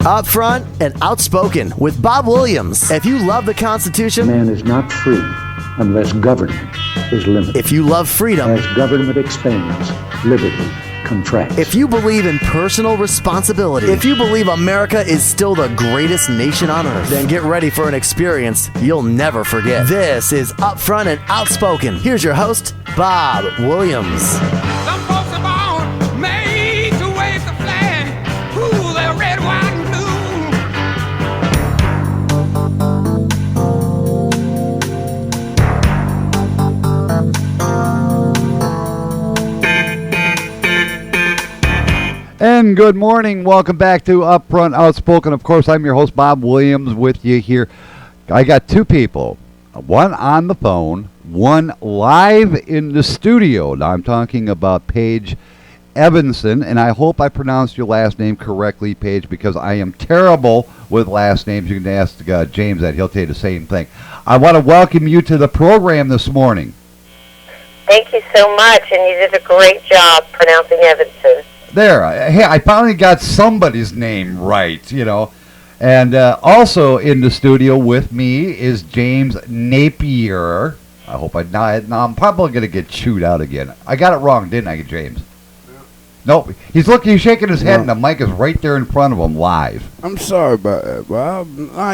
Upfront and Outspoken with Bob Williams. If you love the Constitution, man is not free unless government is limited. If you love freedom, as government expands, liberty contracts. If you believe in personal responsibility, if you believe America is still the greatest nation on earth, then get ready for an experience you'll never forget. This is Upfront and Outspoken. Here's your host, Bob Williams. Some folks are born made to wave the flag. Ooh, they're red, white, and blue. And good morning. Welcome back to Upfront Outspoken. Of course, I'm your host, Bob Williams, with you here. I got two people, one on the phone, one live in the studio. Now, I'm talking about Paige Eavenson, and I hope I pronounced your last name correctly, Paige, because I am terrible with last names. You can ask James that. He'll tell you the same thing. I want to welcome you to the program this morning. Thank you so much, and you did a great job pronouncing Eavenson. There. Hey, I finally got somebody's name right, you know. And also in the studio with me is James Napier. I hope now I'm probably going to get chewed out again. I got it wrong, didn't I, James? Nope. He's shaking his head, and the mic is right there in front of him live. I'm sorry about that, Bob.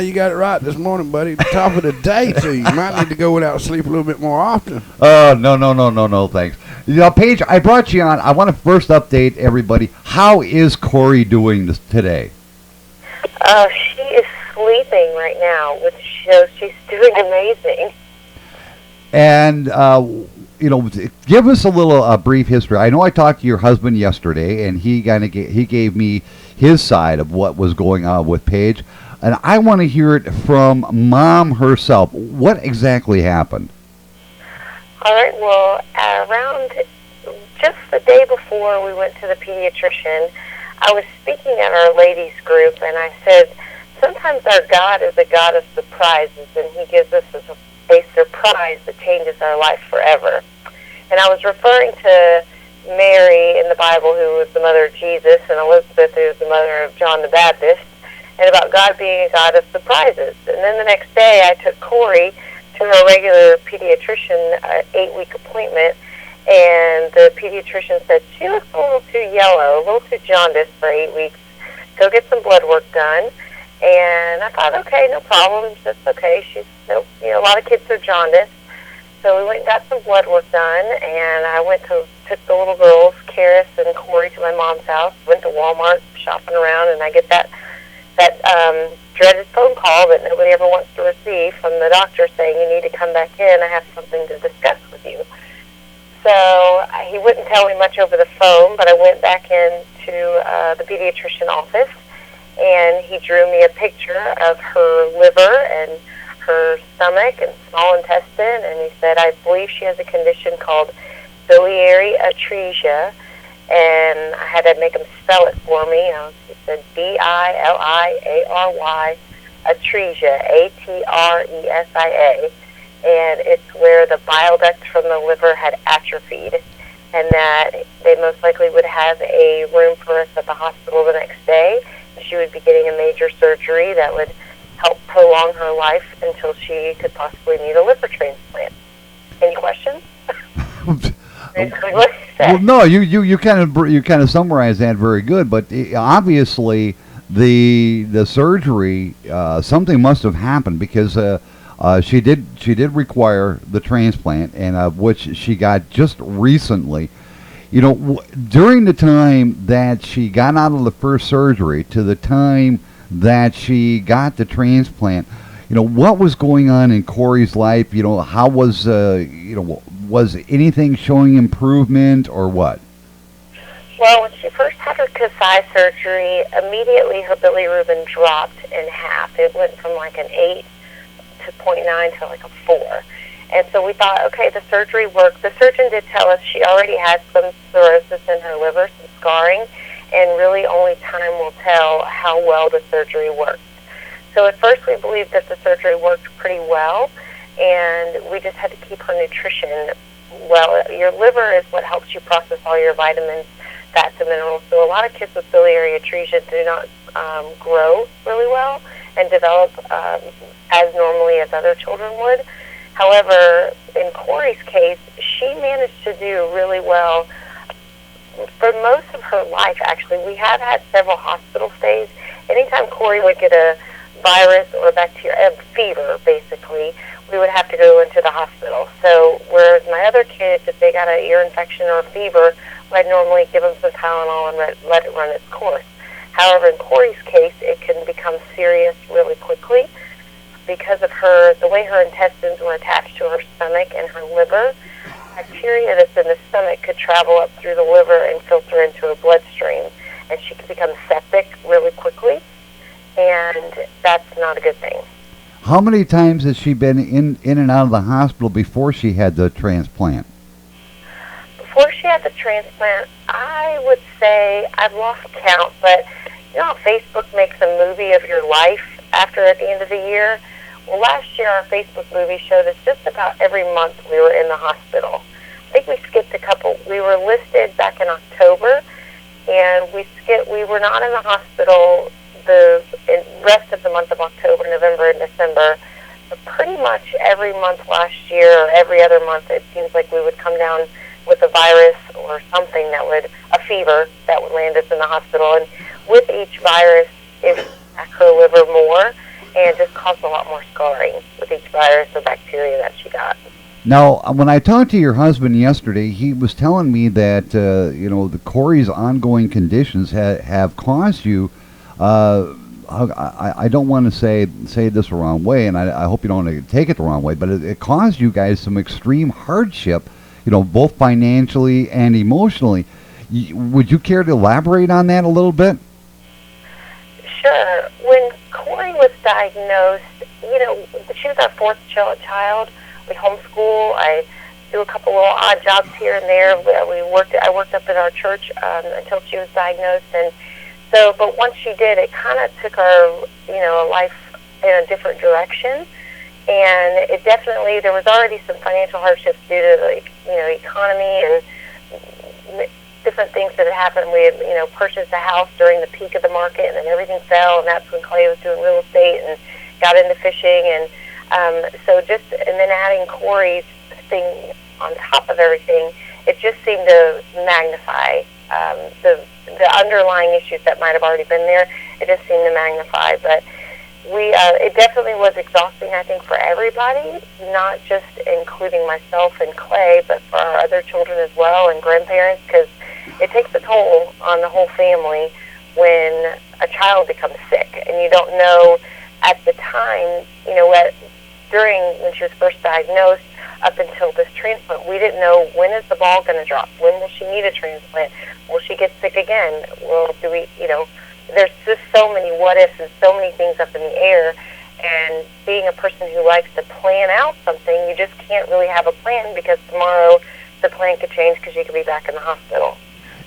You got it right this morning, buddy. Top of the day to you. You might need to go without sleep a little bit more often. No, thanks. You know, Paige, I brought you on. I want to first update everybody. How is Corrie doing today? Oh, she is sleeping right now, which shows she's doing amazing. And, give us a little brief history. I know I talked to your husband yesterday, and he gave me his side of what was going on with Paige. And I want to hear it from Mom herself. What exactly happened? All right, well, around just the day before we went to the pediatrician, I was speaking at our ladies group, and I said, sometimes our God is a God of surprises, and he gives us a surprise that changes our life forever. And I was referring to Mary in the Bible, who was the mother of Jesus, and Elizabeth, who was the mother of John the Baptist, and about God being a God of surprises. And then the next day, I took Corrie to her regular pediatrician 8-week appointment, and the pediatrician said, she looks a little too yellow, a little too jaundiced for 8 weeks. Go get some blood work done. And I thought, okay, no problem. That's okay. A lot of kids are jaundiced. So we went and got some blood work done, and I took the little girls, Karis and Corrie, to my mom's house, went to Walmart, shopping around, and I get that dreaded phone call that nobody ever wants to receive from the doctor saying, you need to come back in, I have something to discuss with you. So he wouldn't tell me much over the phone, but I went back into the pediatrician office, and he drew me a picture of her liver and her stomach and small intestine, and he said, I believe she has a condition called Biliary Atresia, and I had to make him spell it for me. He said Biliary Atresia, Atresia, and it's where the bile duct from the liver had atrophied, and that they most likely would have a room for us at the hospital the next day. She would be getting a major surgery that would help prolong her life until she could possibly need a liver transplant. Any questions? Well, no, you kind of summarized that very good, but obviously the surgery, something must have happened, because she did require the transplant, and which she got just recently. You know, during the time that she got out of the first surgery to the time that she got the transplant, what was going on in Corrie's life? How was, was anything showing improvement or what? Well, when she first had her Kasai surgery, immediately her bilirubin dropped in half. It went from like an 8 to 0.9 to like a 4. And so we thought, okay, the surgery worked. The surgeon did tell us she already had some cirrhosis in her liver, some scarring, and really only time will tell how well the surgery worked. So at first we believed that the surgery worked pretty well, and we just had to keep her nutrition well. Your liver is what helps you process all your vitamins fats and minerals. So a lot of kids with biliary atresia do not grow really well and develop as normally as other children would. However, in Corrie's case, she managed to do really well for most of her life, actually. We have had several hospital stays. Anytime Corrie would get a virus or a fever, basically, we would have to go into the hospital. So whereas my other kids, if they got an ear infection or a fever, I'd normally give them some Tylenol and let it run its course. However, in Corrie's case, it can become serious really quickly because of the way her intestines were attached to her stomach and her liver. Bacteria that's in the stomach could travel up through the liver and filter into her bloodstream, and she could become septic really quickly, and that's not a good thing. How many times has she been in and out of the hospital before she had the transplant? Before she had the transplant, I would say I've lost count, but you know how Facebook makes a movie of your life at the end of the year? Well, last year our Facebook movie showed us just about every month we were in the hospital. I think we skipped a couple. We were listed back in October, and we were not in the hospital the rest of the month of October, November, and December. But pretty much every month last year, or every other month, it seems like we would come down with a virus or something a fever that would land us in the hospital. And with each virus, it would attack her liver more and just caused a lot more scarring with each virus or bacteria that she got. Now, when I talked to your husband yesterday, he was telling me that the Corrie's ongoing conditions have caused you. I don't want to say this the wrong way, and I hope you don't want to take it the wrong way, but it caused you guys some extreme hardship, both financially and emotionally. Would you care to elaborate on that a little bit? Sure. When Corrie was diagnosed, she was our fourth child. We homeschool. I do a couple little odd jobs here and there. I worked up at our church until she was diagnosed, and so. But once she did, it kind of took our life in a different direction. And it definitely, there was already some financial hardships due to the economy and different things that had happened. We had purchased a house during the peak of the market, and then everything fell, and that's when Clay was doing real estate and got into fishing, and and then adding Corrie's thing on top of everything, it just seemed to magnify the underlying issues that might have already been there. It just seemed to magnify, but it definitely was exhausting, I think, for everybody, not just including myself and Clay, but for our other children as well and grandparents, because it takes a toll on the whole family when a child becomes sick, and you don't know at the time, during when she was first diagnosed up until this transplant, we didn't know when is the ball going to drop, when will she need a transplant, will she get sick again, there's just so many what ifs and so many things up in the air, and being a person who likes to plan out something, you just can't really have a plan because tomorrow the plan could change because you could be back in the hospital.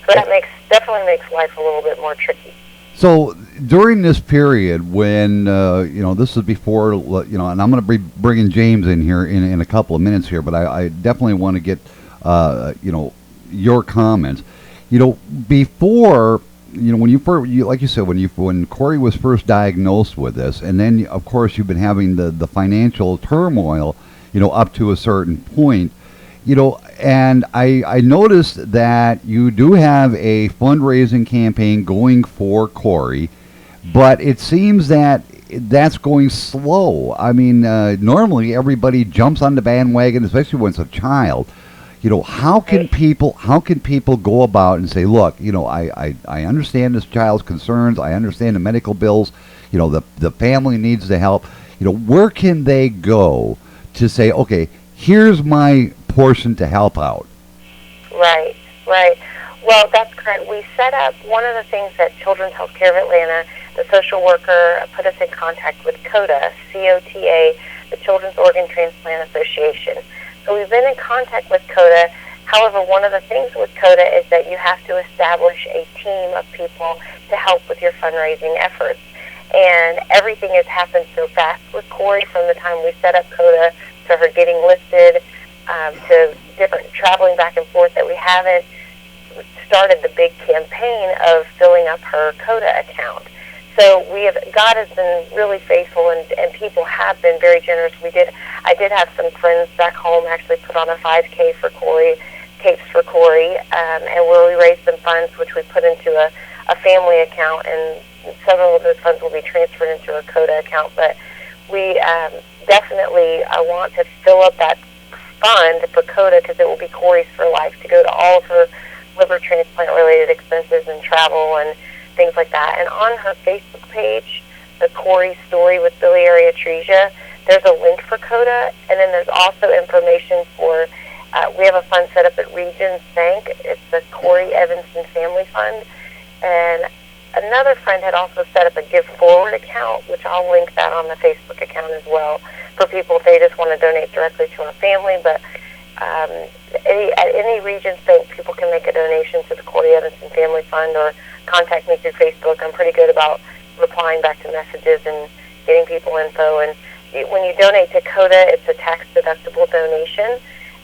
So that definitely makes life a little bit more tricky. So during this period when, this is before, and I'm going to be bringing James in here in a couple of minutes here, but I definitely want to get, your comments. Before, when you first, like you said, when Corrie was first diagnosed with this, and then, of course, you've been having the financial turmoil, up to a certain point, and I noticed that you do have a fundraising campaign going for Corrie, but it seems that that's going slow. I mean, normally everybody jumps on the bandwagon, especially when it's a child. How can people go about and say, look, I understand this child's concerns, I understand the medical bills, the family needs the help. Where can they go to say, okay, here's my portion to help out? Right. Well, that's correct. We set up one of the things that Children's Healthcare of Atlanta, the social worker, put us in contact with COTA, COTA, the Children's Organ Transplant Association. So we've been in contact with COTA. However, one of the things with COTA is that you have to establish a team of people to help with your fundraising efforts. And everything has happened so fast with Corrie, from the time we set up COTA to her getting listed, to different traveling back and forth, that we haven't started the big campaign of filling up her Coda account. So God has been really faithful, and people have been very generous. I did have some friends back home actually put on a 5K for Corrie, Capes for Corrie, and where we raised some funds, which we put into a family account, and several of those funds will be transferred into her Coda account. But we definitely want to fill up that fund for Coda, because it will be Corrie's for life, to go to all of her liver transplant-related expenses and travel and things like that. And on her Facebook page, the Corrie story with Biliary Atresia, there's a link for Coda, and then there's also information for, we have a fund set up at Regions Bank. It's the Corrie Eavenson Family Fund. And another friend had also set up a Give Forward account, which I'll link that on the Facebook account as well, for people if they just want to donate directly to our family. But at any Regions Bank, people can make a donation to the Corrie Eavenson Family Fund, or contact me through Facebook. I'm pretty good about replying back to messages and getting people info. And when you donate to Coda, it's a tax-deductible donation,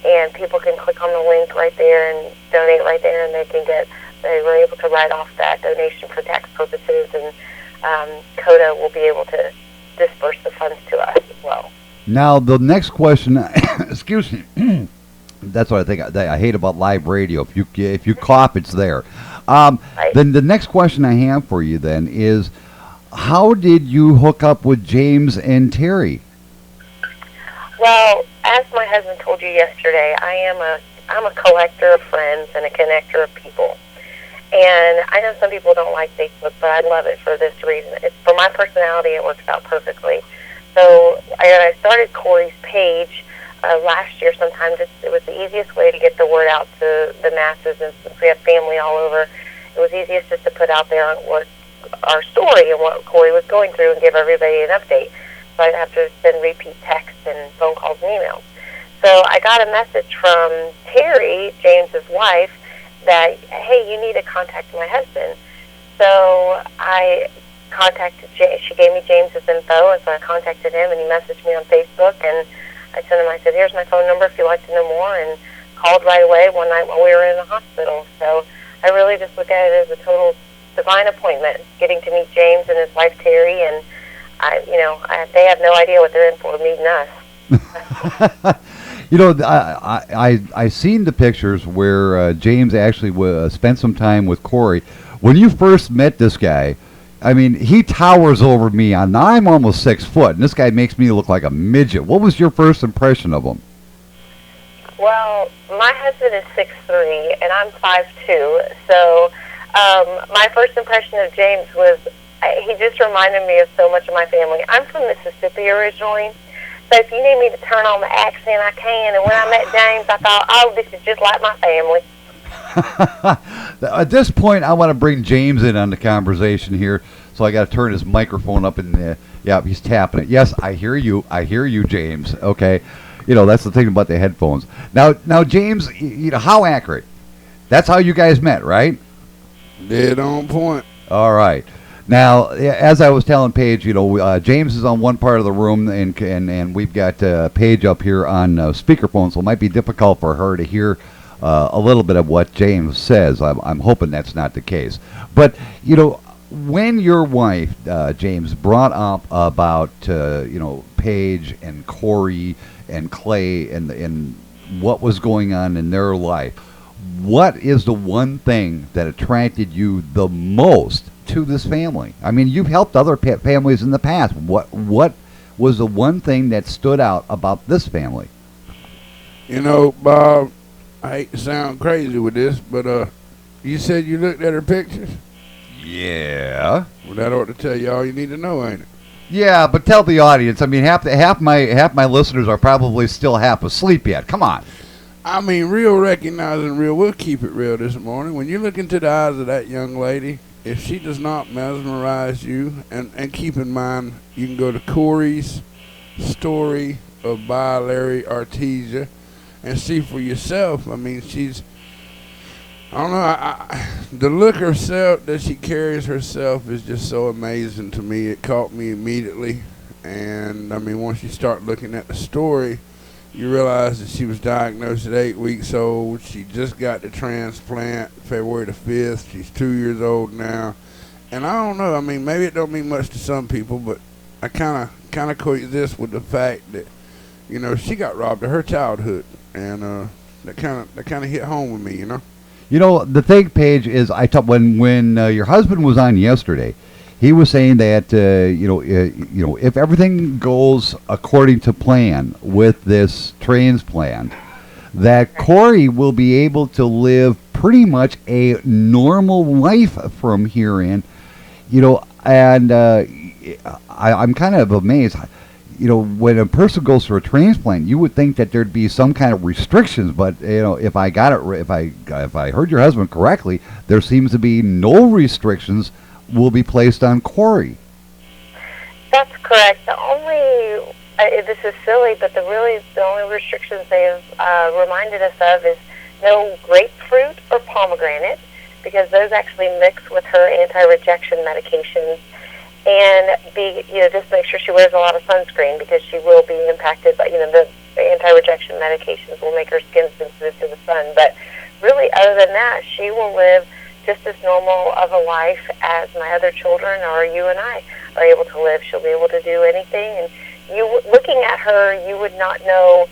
and people can click on the link right there and donate right there, and they were able to write off that donation for tax purposes, and Coda will be able to disperse the funds to us as well. Now, the next question, excuse me, that's what I think I hate about live radio. If you cough, it's there. Right. Then the next question I have for you then is, how did you hook up with James and Terry? Well, as my husband told you yesterday, I'm a collector of friends and a connector of people. And I know some people don't like Facebook, but I love it for this reason. It's for my personality, it works out perfectly. So I started Corrie's page last year sometime. It was the easiest way to get the word out to the masses, and since we have family all over, it was easiest just to put out there what our story and what Corrie was going through and give everybody an update. So I'd have to send repeat texts and phone calls and emails. So I got a message from Terry, James's wife, that, hey, you need to contact my husband. So I contacted she gave me James's info, and so I contacted him, and he messaged me on Facebook, and I sent him, I said, here's my phone number if you'd like to know more, and called right away one night while we were in the hospital. So I really just look at it as a total divine appointment, getting to meet James and his wife Terry, and they have no idea what they're in for, meeting us. I seen the pictures where James actually spent some time with Corrie. When you first met this guy, I mean, he towers over me. Now I'm almost 6 foot, and this guy makes me look like a midget. What was your first impression of him? Well, my husband is 6'3", and I'm 5'2", so my first impression of James was he just reminded me of so much of my family. I'm from Mississippi originally, so if you need me to turn on the accent, I can. And when I met James, I thought, oh, this is just like my family. At this point, I want to bring James in on the conversation here, so I got to turn his microphone up in there. Yeah, he's tapping it. Yes, I hear you. I hear you, James. Okay, that's the thing about the headphones. Now, James, how accurate? That's how you guys met, right? Dead on point. All right. Now, as I was telling Paige, James is on one part of the room, and we've got Paige up here on speakerphone, so it might be difficult for her to hear a little bit of what James says. I'm hoping that's not the case. But, when your wife, James, brought up about, Paige and Corrie and Clay and what was going on in their life, what is the one thing that attracted you the most to this family? I mean, you've helped other families in the past. What was the one thing that stood out about this family? Bob, I hate to sound crazy with this, but you said you looked at her pictures? Yeah. Well, that ought to tell you all you need to know, ain't it? Yeah, but tell the audience. I mean, half my listeners are probably still half asleep yet. Come on. I mean, real recognizing real. We'll keep it real this morning. When you look into the eyes of that young lady, if she does not mesmerize you, and keep in mind, you can go to Corrie's story of Biliary Atresia and see for yourself. I mean, I don't know, the look herself that she carries herself is just so amazing to me. It caught me immediately. And, I mean, once you start looking at the story, You realize that she was diagnosed at 8 weeks old. She just got the transplant February the 5th. She's 2 years old now. And I don't know. I mean, maybe it don't mean much to some people, but I kind of equate this with the fact that, you know, she got robbed of her childhood, and that kind of hit home with me, you know. You know, the thing, Paige, is when your husband was on yesterday, he was saying that if everything goes according to plan with this transplant, that Corrie will be able to live pretty much a normal life from here in. You know, and I'm kind of amazed. You know, when a person goes through a transplant, you would think that there'd be some kind of restrictions. But you know, if I heard your husband correctly, there seems to be no restrictions will be placed on Corrie. That's correct. The only this is silly, but the only restrictions they have reminded us of is no grapefruit or pomegranate, because those actually mix with her anti-rejection medications, and just make sure she wears a lot of sunscreen, because she will be impacted by, the anti-rejection medications will make her skin sensitive to the sun. But really, other than that, she will live just as normal of a life as my other children or you and I are able to live. She'll be able to do anything, and looking at her, you would not know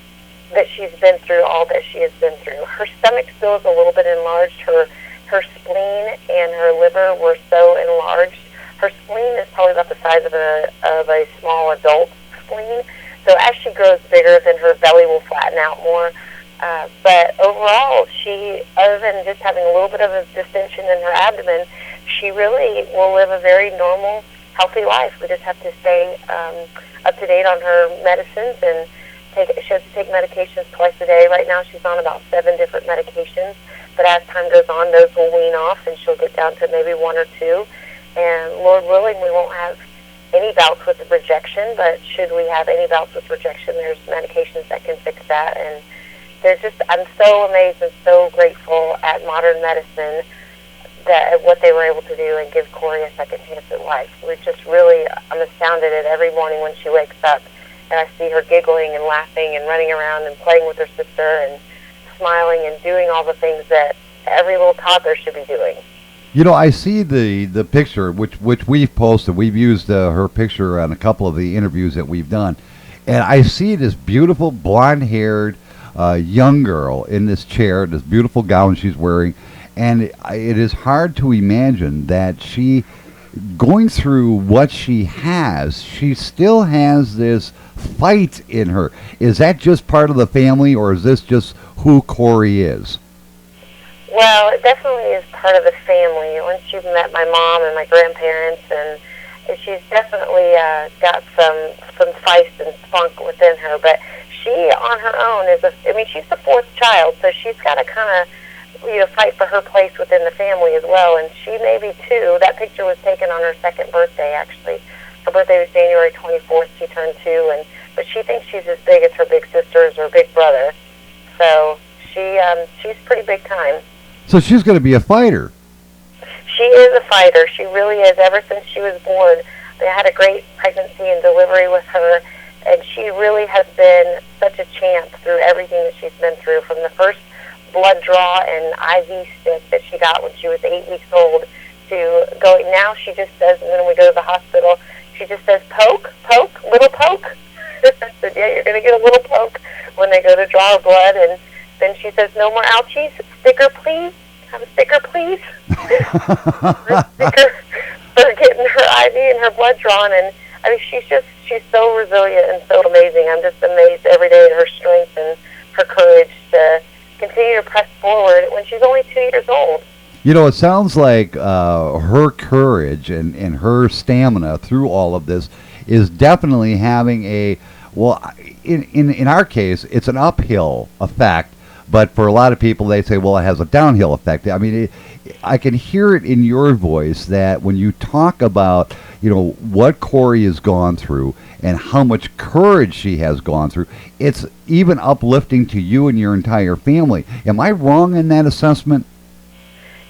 that she's been through all that she has been through. Her stomach still is a little bit enlarged. Her spleen and her liver were so enlarged. Her spleen is probably about the size of a small adult spleen. So as she grows bigger, then her belly will flatten out more. But overall, she, other than just having a little bit of a distension in her abdomen, she really will live a very normal, healthy life. We just have to stay up to date on her medicines, and she has to take medications twice a day. Right now, she's on about 7 different medications. But as time goes on, those will wean off, and she'll get down to maybe 1 or 2. And Lord willing, we won't have any bouts with rejection. But should we have any bouts with rejection, there's medications that can fix that. And I'm so amazed and so grateful at modern medicine that what they were able to do and give Corrie a second chance at life. I'm astounded at every morning when she wakes up and I see her giggling and laughing and running around and playing with her sister and smiling and doing all the things that every little toddler should be doing. You know, I see the picture which we've posted. We've used her picture on a couple of the interviews that we've done, and I see this beautiful blonde-haired young girl in this chair, this beautiful gown she's wearing, and it is hard to imagine that she, going through what she still has this fight in her. Is that just part of the family, or is this just who Corrie is? Well, it definitely is part of the family. Once you've met my mom and my grandparents, and she's definitely got some feist and spunk within her. But she, on her own, she's the 4th child, so she's got to kind of, fight for her place within the family as well. And she may be 2. That picture was taken on her 2nd birthday, actually. Her birthday was January 24th. She turned 2, but she thinks she's as big as her big sisters or big brother. So she's pretty big time. So she's going to be a fighter. She is a fighter. She really is. Ever since she was born, they had a great pregnancy and delivery with her, and she really has been such a champ through everything that she's been through, from the first blood draw and IV stick that she got when she was 8 weeks old to going. Now she just says, when we go to the hospital, she just says, poke, little poke. I said, yeah, you're going to get a little poke when they go to draw her blood. And then she says, no more ouchies. Sticker, please. Have a sticker, please. Her sticker for getting her IV and her blood drawn. And she's so resilient and so amazing. I'm just amazed every day at her strength and her courage to continue to press forward when she's only 2 years old. You know, it sounds like her courage and her stamina through all of this is definitely having in our case, it's an uphill effect, but for a lot of people, they say, well, it has a downhill effect. I mean, I can hear it in your voice that when you talk about, what Corrie has gone through and how much courage she has gone through, it's even uplifting to you and your entire family. Am I wrong in that assessment?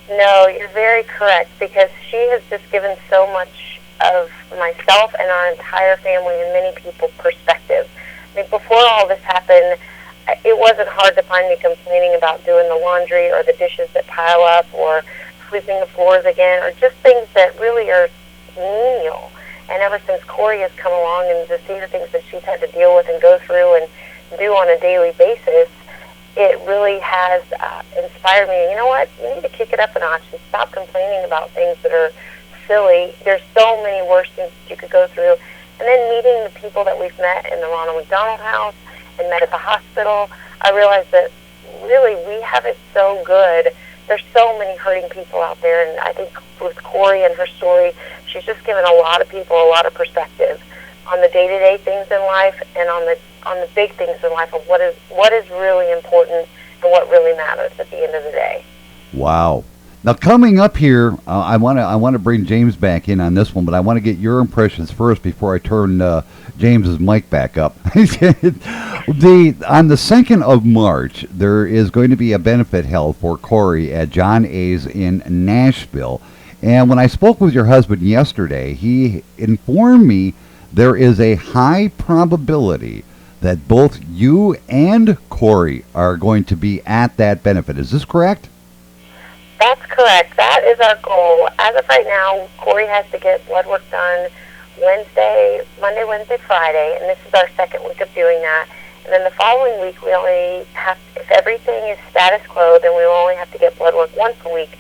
No, you're very correct, because she has just given so much of myself and our entire family and many people perspective. I mean, before all this happened, it wasn't hard to find me complaining about doing the laundry or the dishes that pile up or sweeping the floors again, or just things that really are menial. And ever since Corrie has come along and to see the things that she's had to deal with and go through and do on a daily basis, it really has inspired me. You know what? You need to kick it up a notch and stop complaining about things that are silly. There's so many worse things that you could go through. And then meeting the people that we've met in the Ronald McDonald House and met at the hospital, I realized that really we have it so good. There's so many hurting people out there, and I think with Corrie and her story, she's just given a lot of people a lot of perspective on the day-to-day things in life and on the big things in life of what is really important and what really matters at the end of the day. Wow. Now, coming up here, I want to bring James back in on this one, but I want to get your impressions first before I turn James's mic back up. On the 2nd of March, there is going to be a benefit held for Corrie at John A's in Nashville. And when I spoke with your husband yesterday, he informed me there is a high probability that both you and Corrie are going to be at that benefit. Is this correct? That's correct. That is our goal. As of right now, Corrie has to get blood work done Monday, Wednesday, Friday, and this is our second week of doing that. And then the following week, we only have, if everything is status quo, then we will only have to get blood work once a week.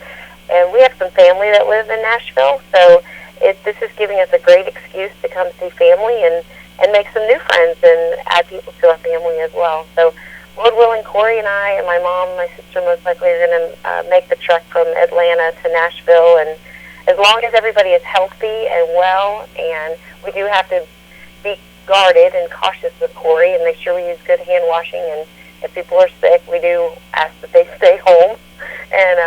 And we have some family that live in Nashville, so this is giving us a great excuse to come see family and make some new friends and add people to our family as well. So Lord willing, Corrie and I and my mom and my sister most likely are going to make the trek from Atlanta to Nashville. And as long as everybody is healthy and well, and we do have to be guarded and cautious with Corrie and make sure we use good hand washing. And if people are sick, we do ask that they stay home and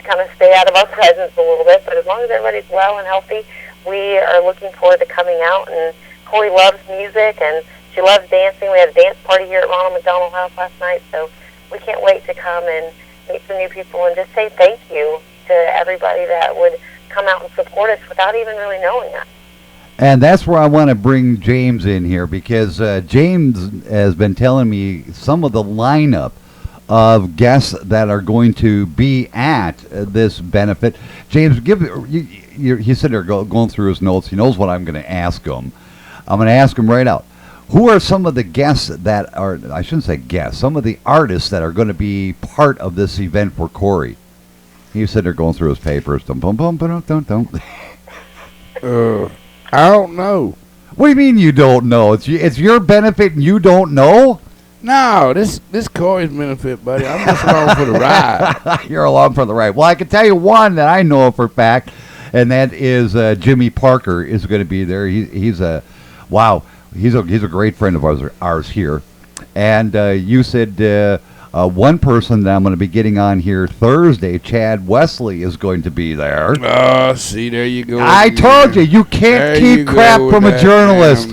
kind of stay out of our presence a little bit. But as long as everybody's well and healthy, we are looking forward to coming out. And Corrie loves music and she loves dancing. We had a dance party here at Ronald McDonald House last night, so we can't wait to come and meet some new people and just say thank you to everybody that would come out and support us without even really knowing us. And that's where I want to bring James in here, because James has been telling me some of the lineup of guests that are going to be at this benefit. James, he's sitting there going through his notes. He knows what I'm going to ask him. I'm going to ask him right out. Who are some of the guests that are, I shouldn't say guests, some of the artists that are going to be part of this event for Corrie? He's sitting there going through his papers. I don't know. What do you mean you don't know? It's your benefit and you don't know? No, this Corrie's benefit, buddy. I'm just along for the ride. You're along for the ride. Well, I can tell you one that I know for a fact, and that is Jimmy Parker is going to be there. He's a great friend of ours here. And you said one person that I'm going to be getting on here Thursday, Chad Wesley, is going to be there. See, there you go. I told you can't keep crap from a journalist.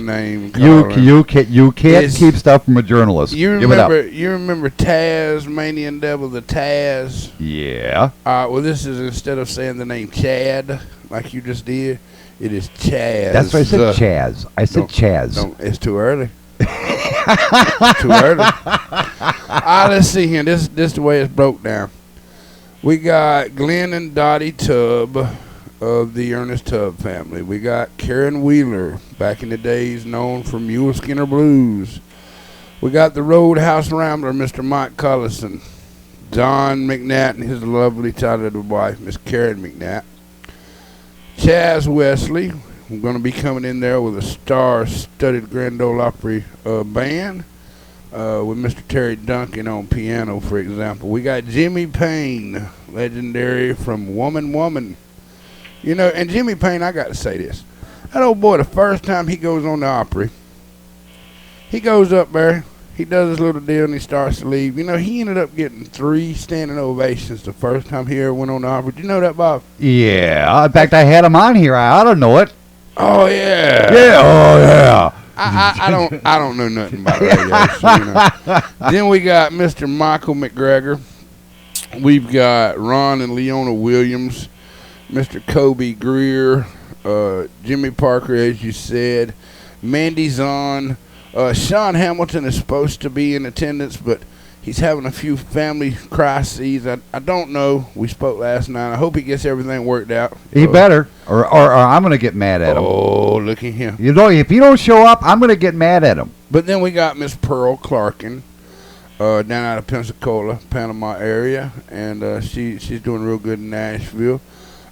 You can't keep stuff from a journalist. You remember Tasmanian Devil, the Taz? Yeah. Well, this is, instead of saying the name Chad like you just did, it is Chaz. That's why I said Chaz. I said Chaz. It's too early. Too early. Let's see here. This the way it's broke down. We got Glenn and Dottie Tubb of the Ernest Tubb family. We got Karen Wheeler, back in the days known for Mule Skinner Blues. We got the Roadhouse Rambler, Mr. Mike Collison. Don McNatt and his lovely talented wife, Miss Karen McNatt. Chaz Wesley. I'm going to be coming in there with a star-studded Grand Ole Opry band with Mr. Terry Duncan on piano, for example. We got Jimmy Payne, legendary from Woman. You know, and Jimmy Payne, I got to say this. That old boy, the first time he goes on the Opry, he goes up there, he does his little deal, and he starts to leave. You know, he ended up getting 3 standing ovations the first time he ever went on the Opry. Did you know that, Bob? Yeah. In fact, I had him on here. I ought to know it. Oh yeah. Yeah. Oh yeah. I don't know nothing about radio. So, you know. Then we got Mr. Michael McGregor. We've got Ron and Leona Williams, Mr. Kobe Greer, Jimmy Parker, as you said, Mandy Zahn. Sean Hamilton is supposed to be in attendance, but He's having a few family crises. I don't know. We spoke last night. I hope he gets everything worked out. He better, or I'm going to get mad at him. Oh, look at him. You know, if you don't show up, I'm going to get mad at him. But then we got Miss Pearl Clarkin down out of Pensacola, Panama area, and she's doing real good in Nashville.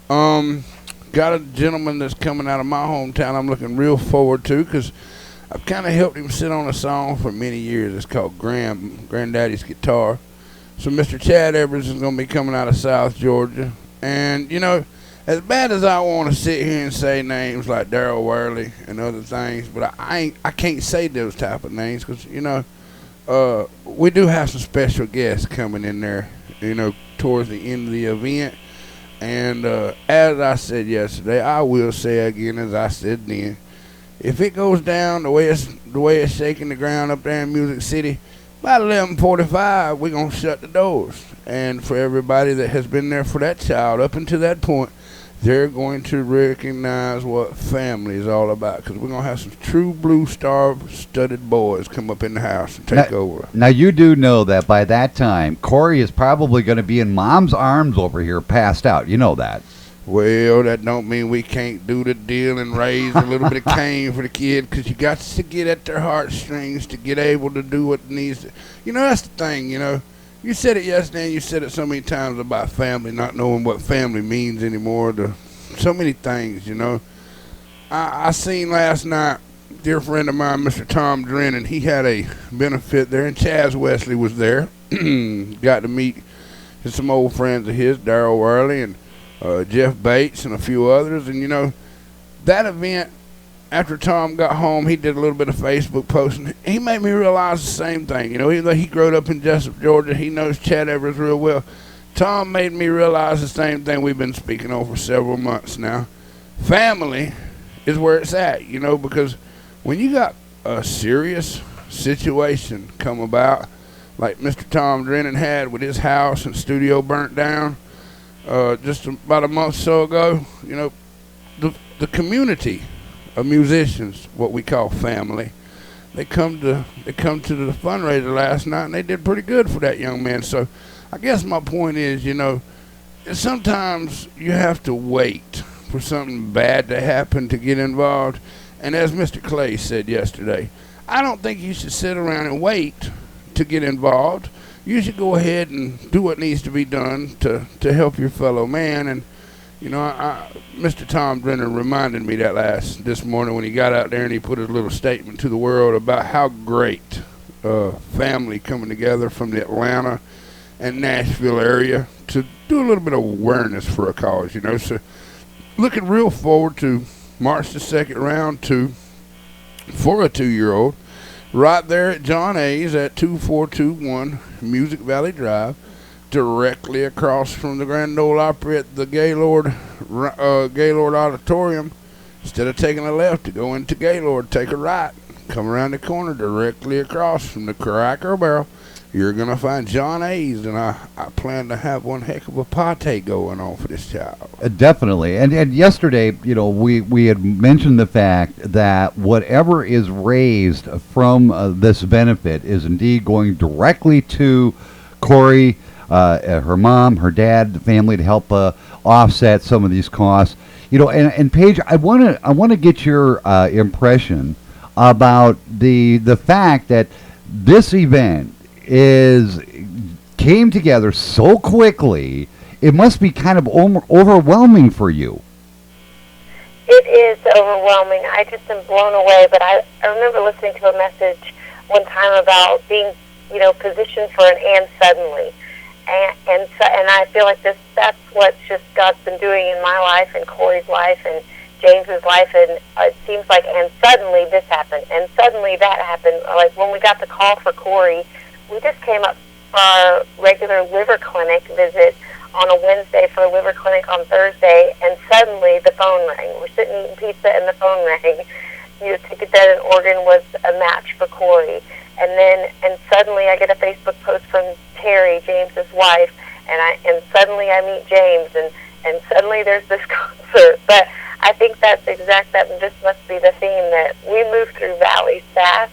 Got a gentleman that's coming out of my hometown I'm looking real forward to, because I've kind of helped him sit on a song for many years. It's called Granddaddy's Guitar. So Mr. Chad Evers is going to be coming out of South Georgia. And, you know, as bad as I want to sit here and say names like Darryl Worley and other things, but I can't say those type of names because, you know, we do have some special guests coming in there, you know, towards the end of the event. And as I said yesterday, I will say again as I said then, if it goes down the way it's shaking the ground up there in Music City, about 11:45, we're going to shut the doors. And for everybody that has been there for that child up until that point, they're going to recognize what family is all about, because we're going to have some true blue star-studded boys come up in the house and take over. Now, you do know that by that time, Corrie is probably going to be in Mom's arms over here, passed out. You know that. Well, that don't mean we can't do the deal and raise a little bit of cane for the kid, because you got to get at their heartstrings to get able to do what needs to. You know, that's the thing, you know. You said it yesterday, and you said it so many times about family, not knowing what family means anymore. So many things, you know. I seen last night, dear friend of mine, Mr. Tom Drennan, he had a benefit there, and Chaz Wesley was there. Got to meet some old friends of his, Darryl Worley and Jeff Bates and a few others. And, you know, that event, after Tom got home, he did a little bit of Facebook posting. He made me realize the same thing. You know, even though he grew up in Jessup, Georgia, he knows Chad Evers real well. Tom made me realize the same thing we've been speaking on for several months now. Family is where it's at, you know, because when you got a serious situation come about, like Mr. Tom Drennan had with his house and studio burnt down, just about a month or so ago, you know, the community of musicians, what we call family, they come to the fundraiser last night, and they did pretty good for that young man. So I guess my point is, you know, sometimes you have to wait for something bad to happen to get involved. And as Mr. Clay said yesterday, I don't think you should sit around and wait to get involved. You should go ahead and do what needs to be done to help your fellow man. And, you know, Mr. Tom Drennan reminded me that this morning when he got out there and he put his little statement to the world about how great family coming together from the Atlanta and Nashville area to do a little bit of awareness for a cause, you know. So looking real forward to March the 2nd, round 2 for a 2-year-old. Right there at John A's at 2421 Music Valley Drive, directly across from the Grand Ole Opry at the Gaylord Auditorium. Instead of taking a left to go into Gaylord, take a right. Come around the corner directly across from the Cracker Barrel. You're going to find John A's, and I plan to have one heck of a party going on for this child. Definitely. And yesterday, you know, we had mentioned the fact that whatever is raised from this benefit is indeed going directly to Corrie, her mom, her dad, the family, to help offset some of these costs. You know, and Paige, I want to get your impression about the fact that this event came together so quickly. It must be kind of overwhelming for you. It is overwhelming. I just am blown away. But I remember listening to a message one time about being, you know, positioned for an and suddenly, and I feel like that's what just God's been doing in my life and Corrie's life and James's life, and it seems like and suddenly this happened and suddenly that happened. Like when we got the call for Corrie, we just came up for our regular liver clinic visit on a Wednesday for a liver clinic on Thursday, and suddenly the phone rang. We're sitting eating pizza, and the phone rang. You ticket that an organ was a match for Corrie, and suddenly I get a Facebook post from Terry, James's wife, and suddenly I meet James, and suddenly there's this concert. But I think that this must be the theme, that we move through valleys fast,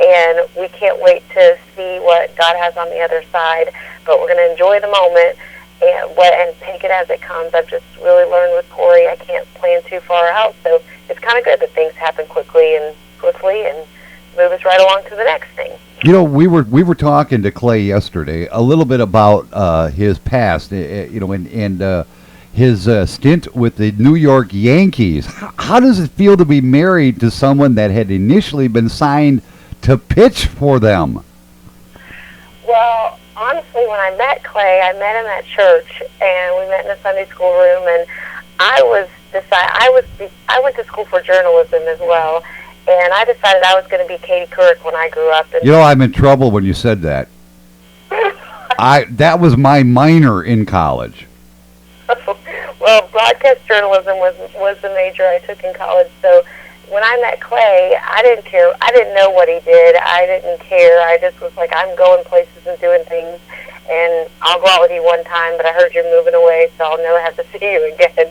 and we can't wait to see what God has on the other side. But we're going to enjoy the moment and take it as it comes. I've just really learned with Corrie, I can't plan too far out, so it's kind of good that things happen quickly and swiftly and move us right along to the next thing. You know, we were talking to Clay yesterday a little bit about his past, you know, and his stint with the New York Yankees. How does it feel to be married to someone that had initially been signed to pitch for them? Well, honestly, when I met Clay, I met him at church, and we met in a Sunday school room, and I went to school for journalism as well, and I decided I was going to be Katie Couric when I grew up. And you know, I'm in trouble when you said that. That was my minor in college. Well, broadcast journalism was the major I took in college, so when I met Clay, I didn't care. I didn't know what he did. I didn't care. I just was like, I'm going places and doing things, and I'll go out with you one time, but I heard you're moving away, so I'll never have to see you again.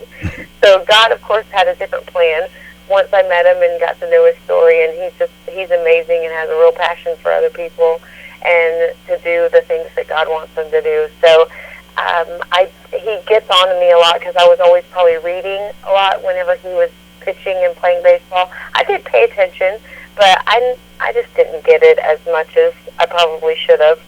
So God, of course, had a different plan once I met him and got to know his story, and he's amazing and has a real passion for other people and to do the things that God wants him to do. So he gets on to me a lot because I was always probably reading a lot whenever he was pitching and playing baseball. I did pay attention, but I just didn't get it as much as I probably should have.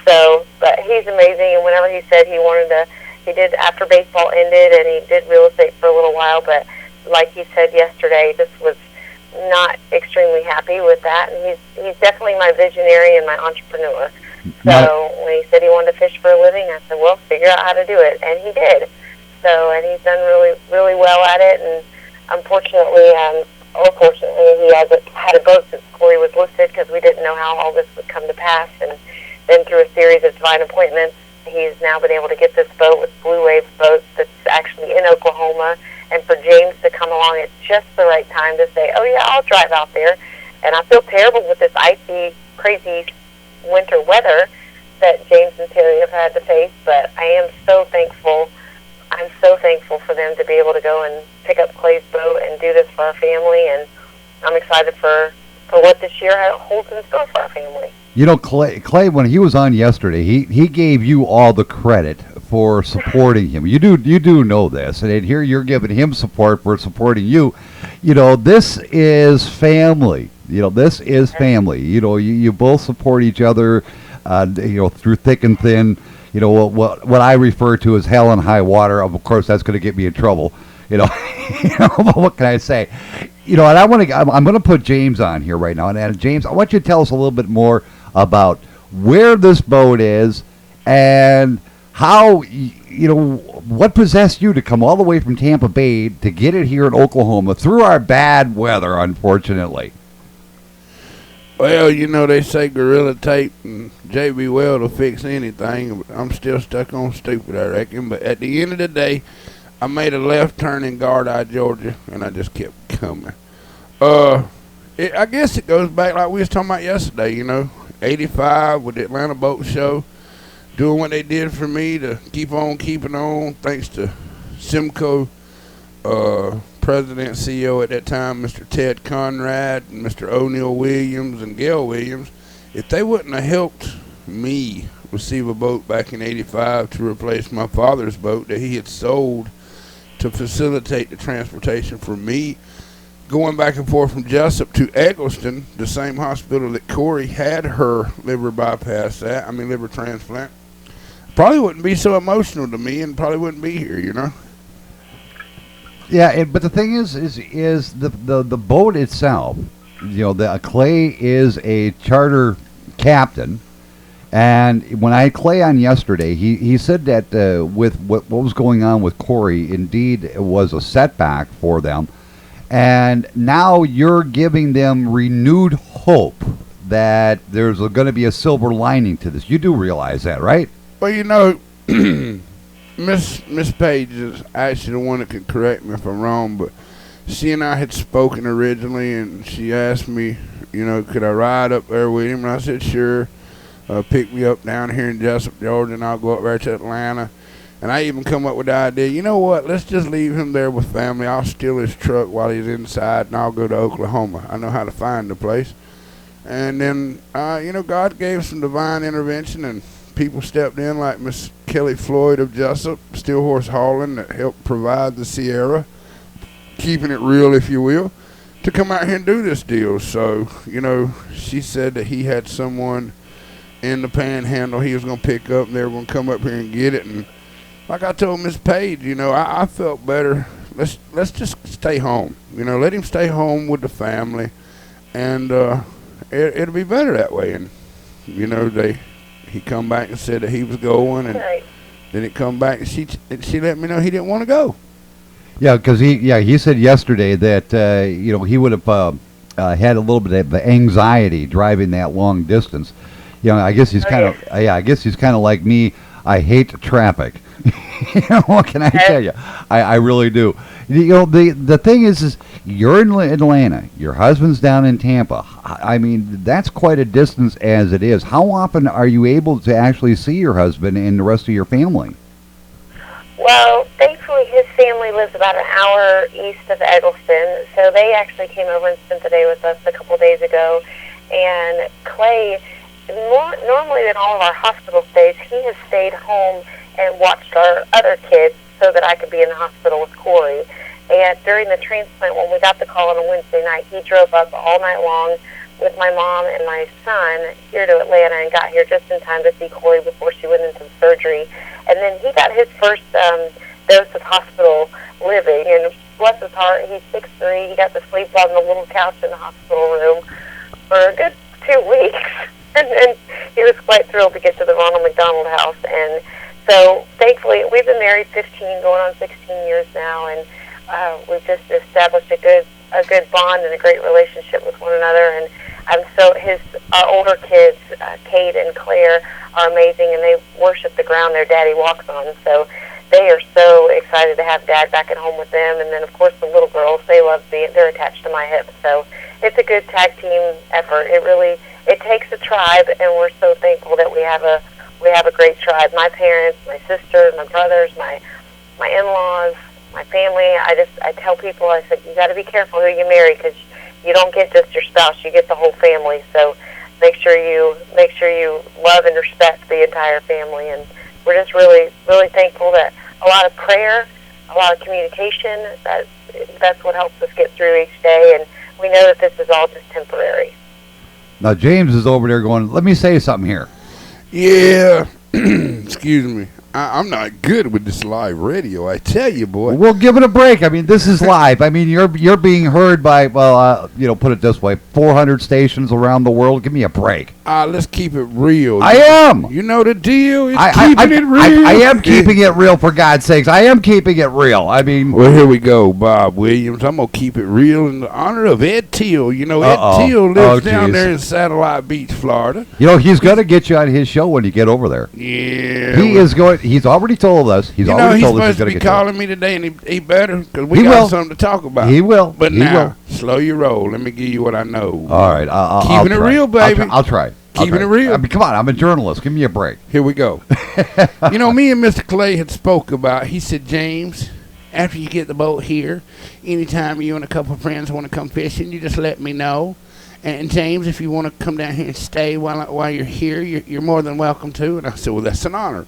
So, but he's amazing, and whenever he said he did after baseball ended, and he did real estate for a little while, but like he said yesterday, just was not extremely happy with that, and he's definitely my visionary and my entrepreneur. So when he said he wanted to fish for a living, I said, well, figure out how to do it, and he did. So, and he's done really, really well at it, and unfortunately, or fortunately, he hasn't had a boat since Corrie was listed because we didn't know how all this would come to pass, and then through a series of divine appointments, he's now been able to get this boat with Blue Wave Boats that's actually in Oklahoma, and for James to come along at just the right time to say, oh yeah, I'll drive out there. And I feel terrible with this icy, crazy winter weather that James and Terry have had to face, but I am so thankful. I'm so thankful for them to be able to go and pick up Clay's boat and do this for our family, and I'm excited for what this year holds in store for our family. You know, Clay, when he was on yesterday, he gave you all the credit for supporting him. You do know this, and here you're giving him support for supporting you. You know, this is family. You know, this is family. You know, you both support each other, you know, through thick and thin. You know, what I refer to as hell and high water. Of course, that's going to get me in trouble. You know, but what can I say? You know, and I'm going to put James on here right now. And James, I want you to tell us a little bit more about where this boat is and how, you know, what possessed you to come all the way from Tampa Bay to get it here in Oklahoma through our bad weather, unfortunately. Well, you know, they say Gorilla Tape and J.B. Weld will fix anything, but I'm still stuck on stupid, I reckon. But at the end of the day, I made a left turn in Guard, Georgia, and I just kept coming. I guess it goes back like we was talking about yesterday, you know, 85 with the Atlanta Boat Show, doing what they did for me to keep on keeping on, thanks to Simcoe, President and CEO at that time, Mr. Ted Conrad, and Mr. O'Neill Williams, and Gail Williams. If they wouldn't have helped me receive a boat back in 85 to replace my father's boat that he had sold to facilitate the transportation for me, going back and forth from Jessup to Eggleston, the same hospital that Corrie had her liver transplant, probably wouldn't be so emotional to me and probably wouldn't be here, you know? Yeah, but the thing is the boat itself, you know, the Clay is a charter captain, and when I had Clay on yesterday, he said that with what was going on with Corrie, indeed it was a setback for them, and now you're giving them renewed hope that there's going to be a silver lining to this. You do realize that, right? Well, you know, Miss Paige is actually the one that could correct me if I'm wrong, but she and I had spoken originally, and she asked me, you know, could I ride up there with him, and I said sure. Pick me up down here in Jessup, Georgia, and I'll go up there to Atlanta. And I even come up with the idea, you know what, let's just leave him there with family. I'll steal his truck while he's inside, and I'll go to Oklahoma. I know how to find the place. And then, God gave some divine intervention, and people stepped in like Miss Kelly Floyd of Jessup, Steel Horse Hauling, that helped provide the Sierra, keeping it real, if you will, to come out here and do this deal. So, she said that he had someone in the Panhandle he was going to pick up, and they were going to come up here and get it. And like I told Miss Paige, I felt better. Let's just stay home. Let him stay home with the family, and it'll be better that way. And he come back and said that he was going, and then it come back and she let me know he didn't want to go. Yeah, because he said yesterday that he would have had a little bit of anxiety driving that long distance. I guess he's kind of like me. I hate traffic. What can I tell you? I really do. The thing is you're in Atlanta. Your husband's down in Tampa. I mean, that's quite a distance as it is. How often are you able to actually see your husband and the rest of your family? Well, thankfully his family lives about an hour east of Eagleston, so they actually came over and spent the day with us a couple days ago. And Clay, more normally than all of our hospital stays, he has stayed home and watched our other kids so that I could be in the hospital with Corrie. And during the transplant, when we got the call on a Wednesday night, he drove up all night long with my mom and my son here to Atlanta and got here just in time to see Corrie before she went into surgery. And then he got his first dose of hospital living, and bless his heart, he's 6'3". He got to sleep on the little couch in the hospital room for a good 2 weeks. And then he was quite thrilled to get to the Ronald McDonald House. And so, thankfully, we've been married 15, going on 16 years now, and we've just established a good bond and a great relationship with one another. And our older kids, Kate and Claire, are amazing, and they worship the ground their daddy walks on. So they are so excited to have Dad back at home with them. And then, of course, the little girls, they're attached to my hip. So it's a good tag team effort. It takes a tribe, and we're so thankful that we have a great tribe. My parents, my sisters, my brothers, my in-laws, my family. I tell people, I said, you got to be careful who you marry, because you don't get just your spouse, you get the whole family. So make sure you love and respect the entire family. And we're just really, really thankful that a lot of prayer, a lot of communication, that's what helps us get through each day. And we know that this is all just temporary. Now, James is over there going, let me say something here. Yeah. Excuse me. I'm not good with this live radio, I tell you, boy. We'll give it a break. I mean, this is live. I mean, you're being heard by, put it this way, 400 stations around the world. Give me a break. Let's keep it real. I am. You know the deal. It's keeping it real. I am keeping it real, for God's sakes. I am keeping it real. I mean. Well, here we go, Bob Williams. I'm going to keep it real in the honor of Ed Teal. Ed Teal lives down there in Satellite Beach, Florida. He's going to get you on his show when you get over there. Yeah. He is going. He's already told us. He's supposed to be calling me today, and he better, because we got something to talk about. He will. But slow your roll. Let me give you what I know. All right. Keeping it real, baby. I'll try. Keeping it real. I mean, come on. I'm a journalist. Give me a break. Here we go. Me and Mr. Clay had spoke about, he said, James, after you get the boat here, anytime you and a couple of friends want to come fishing, you just let me know. And James, if you want to come down here and stay while you're here, you're more than welcome to. And I said, well, that's an honor.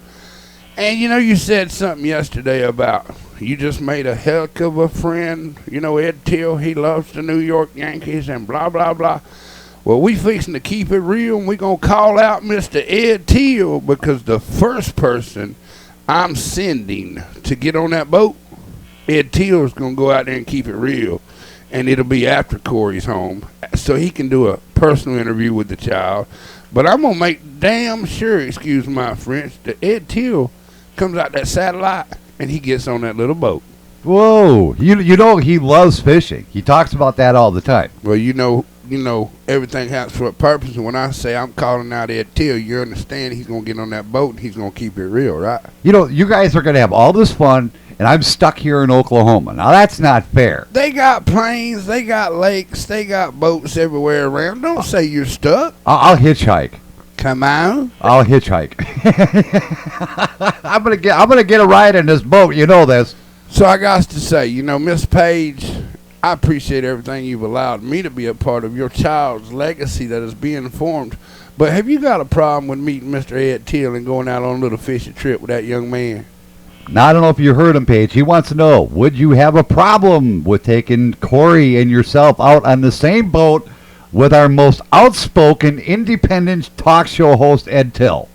And you said something yesterday about you just made a heck of a friend. Ed Teal, he loves the New York Yankees and blah, blah, blah. Well, we fixing to keep it real, and we going to call out Mr. Ed Teal, because the first person I'm sending to get on that boat, Ed Teal is going to go out there and keep it real. And it'll be after Corrie's home, so he can do a personal interview with the child. But I'm going to make damn sure, excuse my French, that Ed Teal comes out that satellite and he gets on that little boat. Whoa. He loves fishing. He talks about that all the time. Well, everything happens for a purpose. And when I say I'm calling out Ed Teal, you understand he's going to get on that boat and he's going to keep it real, right? You guys are going to have all this fun, and I'm stuck here in Oklahoma. Now, that's not fair. They got planes, they got lakes, they got boats everywhere around. Don't say you're stuck. I'll hitchhike. Come on. I'll hitchhike. I'm gonna get a ride in this boat. You know this. So I got to say, Miss Paige, I appreciate everything you've allowed me to be a part of your child's legacy that is being formed. But have you got a problem with meeting Mr. Ed Till and going out on a little fishing trip with that young man? Now, I don't know if you heard him, Paige. He wants to know, would you have a problem with taking Corrie and yourself out on the same boat with our most outspoken independent talk show host, Ed Till?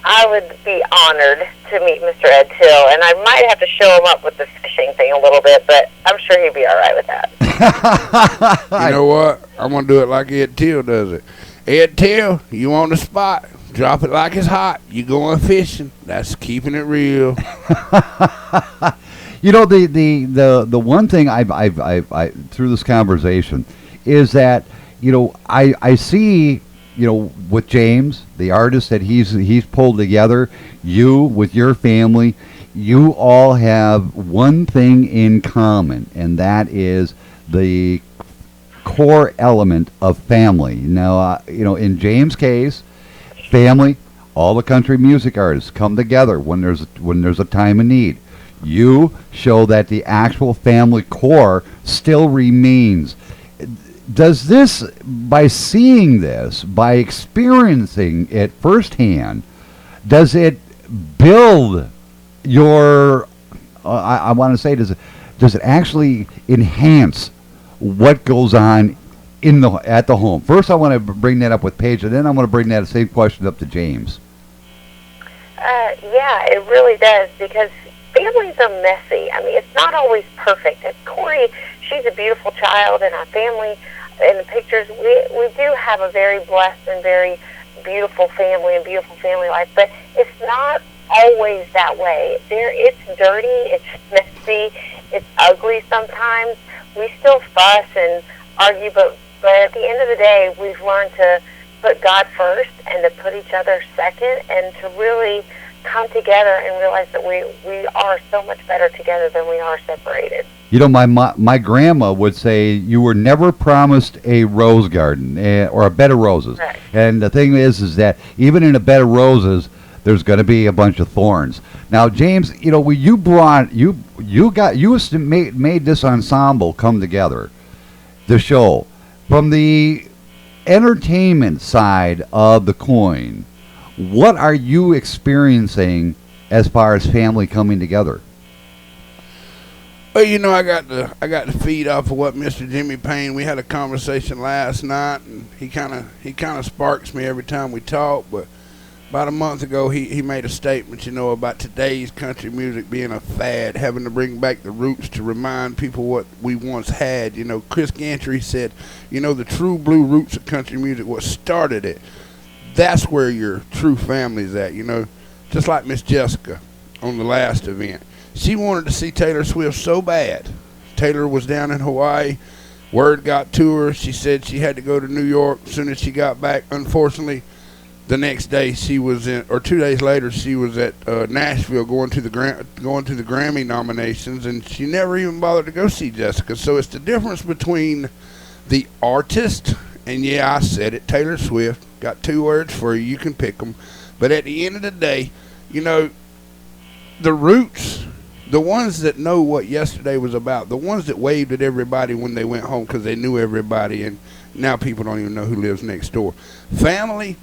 I would be honored to meet Mr. Ed Till, and I might have to show him up with the fishing thing a little bit, but I'm sure he'd be all right with that. You know what? I'm going to do it like Ed Till does it. Ed Till, you on the spot. Drop it like it's hot. You going fishing. That's keeping it real. You know, the one thing I through this conversation is that, you know, I see, you know, with James, the artist that he's pulled together, you with your family, you all have one thing in common, and that is the core element of family. Now, you know, in James' case, family, all the country music artists come together when there's a time of need. You show that the actual family core still remains. Does this, by seeing this, by experiencing it firsthand, does it build your, I want to say, does it actually enhance what goes on at the home? First, I want to bring that up with Paige, and then I want to bring that same question up to James. Yeah, it really does, because families are messy. I mean, it's not always perfect. And Corrie, she's a beautiful child, and our family, in the pictures, we do have a very blessed and very beautiful family and beautiful family life, but it's not always that way. It's dirty, it's messy, it's ugly sometimes. We still fuss and argue, but at the end of the day, we've learned to put God first and to put each other second, and to really come together and realize that we are so much better together than we are separated. You know, my grandma would say you were never promised a rose garden or a bed of roses. Right. And the thing is that even in a bed of roses, there's going to be a bunch of thorns. Now, James, you know, you made this ensemble come together, the show, from the entertainment side of the coin. What are you experiencing as far as family coming together? Well, you know, I got to feed off of what Mr. Jimmy Payne. We had a conversation last night, and he kind of sparks me every time we talk. But about a month ago, he made a statement, you know, about today's country music being a fad, having to bring back the roots to remind people what we once had. You know, Chris Gantry said, you know, the true blue roots of country music, what started it, that's where your true family's at, you know. Just like Miss Jessica on the last event. She wanted to see Taylor Swift so bad. Taylor was down in Hawaii. Word got to her. She said she had to go to New York as soon as she got back. Unfortunately, the next day she was in, or 2 days later, she was at Nashville going to the Grammy nominations, and she never even bothered to go see Jessica. So it's the difference between the artist, and yeah, I said it, Taylor Swift. Got 2 words for you. You can pick them. But at the end of the day, you know, the roots, the ones that know what yesterday was about, the ones that waved at everybody when they went home because they knew everybody, and now people don't even know who lives next door. Family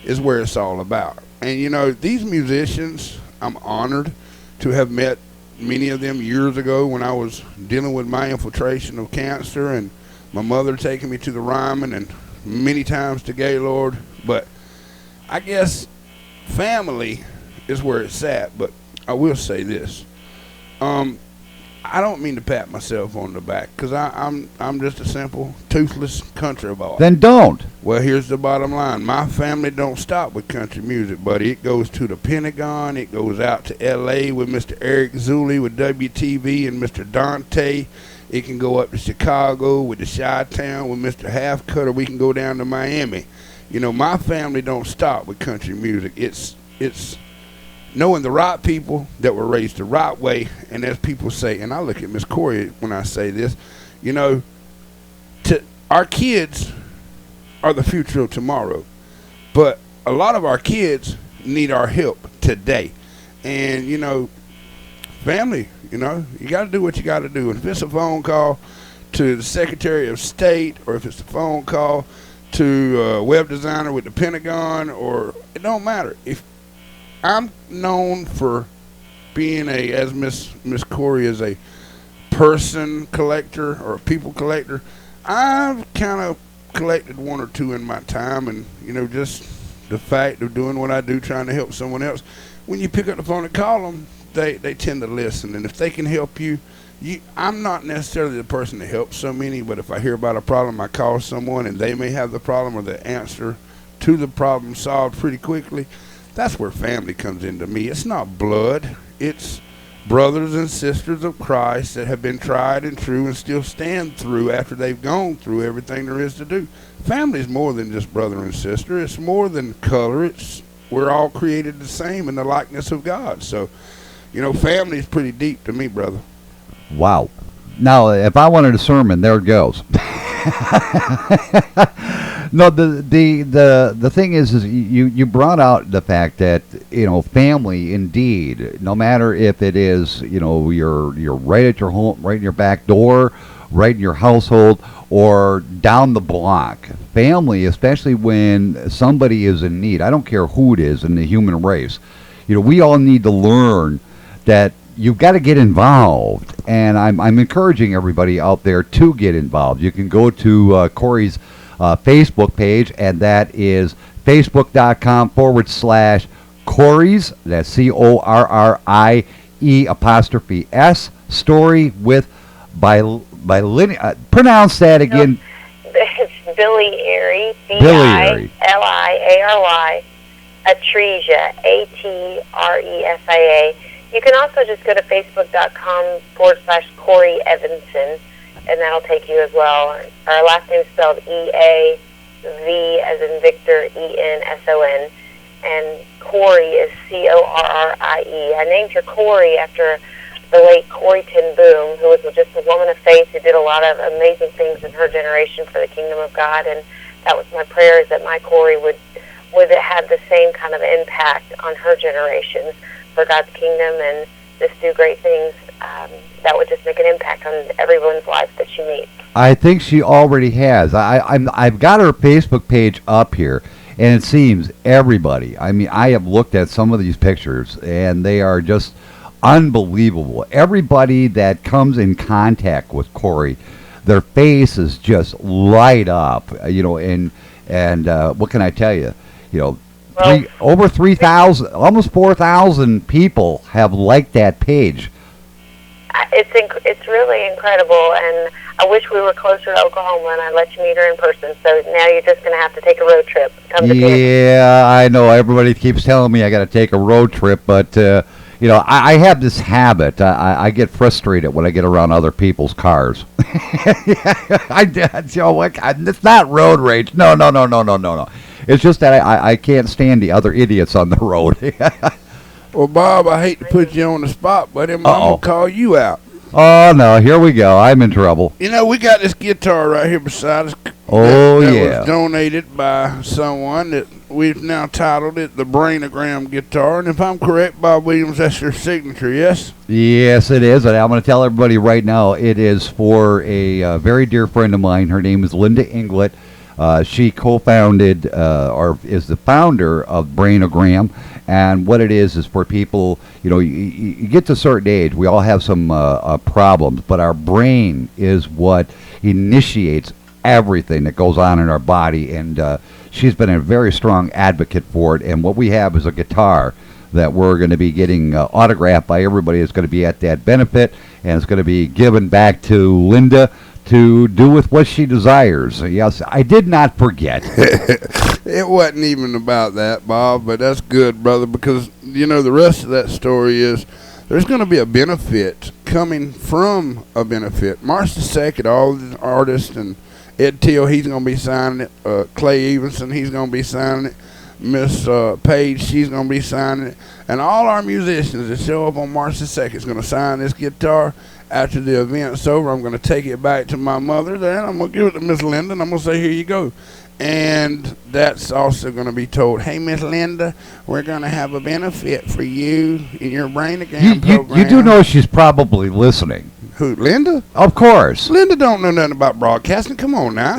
is where it's all about. And, you know, these musicians, I'm honored to have met many of them years ago when I was dealing with my infiltration of cancer, and my mother taking me to the Ryman and many times to Gaylord. But I guess family is where it's at. But I will say this. I don't mean to pat myself on the back, because I'm just a simple, toothless country boy. Then don't. Well, here's the bottom line. My family don't stop with country music, buddy. It goes to the Pentagon. It goes out to L.A. with Mr. Eric Zuley with WTV and Mr. Dante. It can go up to Chicago with the Chi-Town with Mr. Half Cutter. We can go down to Miami. You know, my family don't stop with country music. It's knowing the right people that were raised the right way. And as people say, and I look at Miss Corrie when I say this, you know, our kids are the future of tomorrow. But a lot of our kids need our help today. And, you know, family, you know. You got to do what you got to do. And if it's a phone call to the Secretary of State, or if it's a phone call to a web designer with the Pentagon, or it don't matter. If I'm known for being as Miss Corrie is a person collector or a people collector, I've kind of collected one or two in my time, and you know, just the fact of doing what I do, trying to help someone else. When you pick up the phone and call them, they tend to listen, and if they can help you, I'm not necessarily the person to help so many, but if I hear about a problem, I call someone, and they may have the problem or the answer to the problem solved pretty quickly. That's where family comes into me. It's not blood. It's brothers and sisters of Christ that have been tried and true and still stand through after they've gone through everything there is to do. Family is more than just brother and sister. It's more than color. We're all created the same in the likeness of God. So, you know, family is pretty deep to me, brother. Wow. Now, if I wanted a sermon, there it goes. No, the thing is you brought out the fact that, you know, family indeed, no matter if it is, you know, you're right at your home, right in your back door, right in your household, or down the block. Family, especially when somebody is in need, I don't care who it is in the human race, you know, we all need to learn that you've got to get involved, and I'm encouraging everybody out there to get involved. You can go to Corrie's Facebook page, and that is facebook.com/Corrie's, that's CORRIE' story with Biliary. Pronounce that again. It's Biliary, Biliary. Biliary, Atresia, Atresia. You can also just go to facebook.com/Corrie Eavenson, and that'll take you as well. Our last name is spelled E-A-V as in Victor, E-N-S-O-N, and Corrie is C-O-R-R-I-E. I named her Corrie after the late Corrie ten Boom, who was just a woman of faith who did a lot of amazing things in her generation for the kingdom of God, and that was my prayer, is that my Corrie would have the same kind of impact on her generations for God's kingdom, and just do great things that would just make an impact on everyone's life that she meets. I think she already has. I've got her Facebook page up here, and it seems everybody, I mean, I have looked at some of these pictures, and they are just unbelievable. Everybody that comes in contact with Corrie, their faces just light up, you know, and what can I tell you? You know, over 3,000, almost 4,000 people have liked that page. It's really incredible, and I wish we were closer to Oklahoma and I'd let you meet her in person. So now you're just going to have to take a road trip. Come to Yeah, I know. Everybody keeps telling me I got to take a road trip, but you know, I have this habit. I get frustrated when I get around other people's cars. It's not road rage. No. It's just that I can't stand the other idiots on the road. Well, Bob, I hate to put you on the spot, but I'm going to call you out. Oh, no, here we go. I'm in trouble. You know, we got this guitar right here beside us. Oh, that yeah. was donated by someone that we've now titled it the Brainogram guitar. And if I'm correct, Bob Williams, that's your signature, yes? Yes, it is. And I'm going to tell everybody right now, it is for a very dear friend of mine. Her name is Linda Inglet. She co-founded or is the founder of Brainogram. And what it is for people, you know, you get to a certain age, we all have some problems, but our brain is what initiates everything that goes on in our body. And she's been a very strong advocate for it. And what we have is a guitar that we're going to be getting autographed by everybody that's going to be at that benefit. And it's going to be given back to Linda to do with what she desires. Yes, I did not forget. It wasn't even about that, Bob, but that's good, brother, because, you know, the rest of that story is there's going to be a benefit coming from a benefit. March the 2nd, all the artists, and Ed Till, he's going to be signing it. Clay Eavenson, he's going to be signing it. Miss Paige, she's going to be signing it. And all our musicians that show up on March the 2nd is going to sign this guitar. after the event's over, I'm going to take it back to my mother. Then I'm going to give it to Miss Linda, and I'm going to say, here you go. And that's also going to be told, hey, Miss Linda, we're going to have a benefit for you in your brainogram program. You do know she's probably listening. Who, Linda? Of course. Linda don't know nothing about broadcasting. Come on now.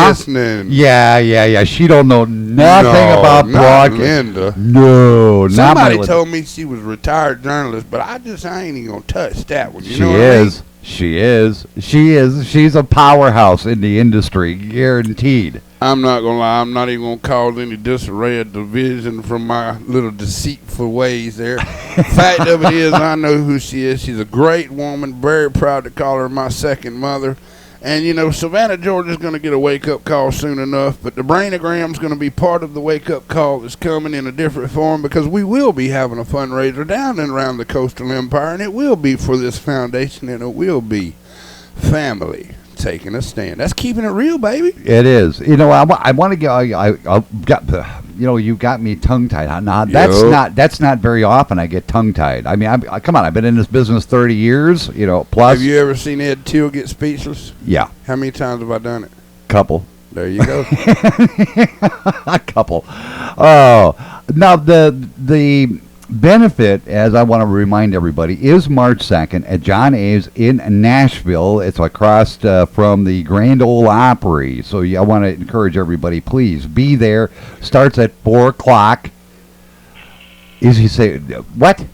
Listening. Yeah. She don't know nothing about broadcasting. Linda. No, somebody told me she was a retired journalist, but I ain't even gonna touch that one. You know what I mean? She is. She's a powerhouse in the industry, guaranteed. I'm not gonna lie. I'm not even gonna cause any disarray or division from my little deceitful ways there. Fact of it is, I know who she is. She's a great woman. Very proud to call her my second mother. And, you know, Savannah, Georgia's going to get a wake-up call soon enough, but the brainogram's going to be part of the wake-up call that's coming in a different form, because we will be having a fundraiser down and around the coastal empire, and it will be for this foundation, and it will be family taking a stand. That's keeping it real, baby. It is. You know, I want to get. I got. You know, you got me tongue-tied. Now that's not very often I get tongue-tied. I mean, come on. I've been in this business 30 years. You know, plus. Have you ever seen Ed Teal get speechless? Yeah. How many times have I done it? Couple. There you go. A couple. Oh, now the benefit, as I want to remind everybody, is March 2nd at John A's in Nashville. It's across from the Grand Ole Opry. So I want to encourage everybody, please be there. Starts at 4 o'clock. Is he say what?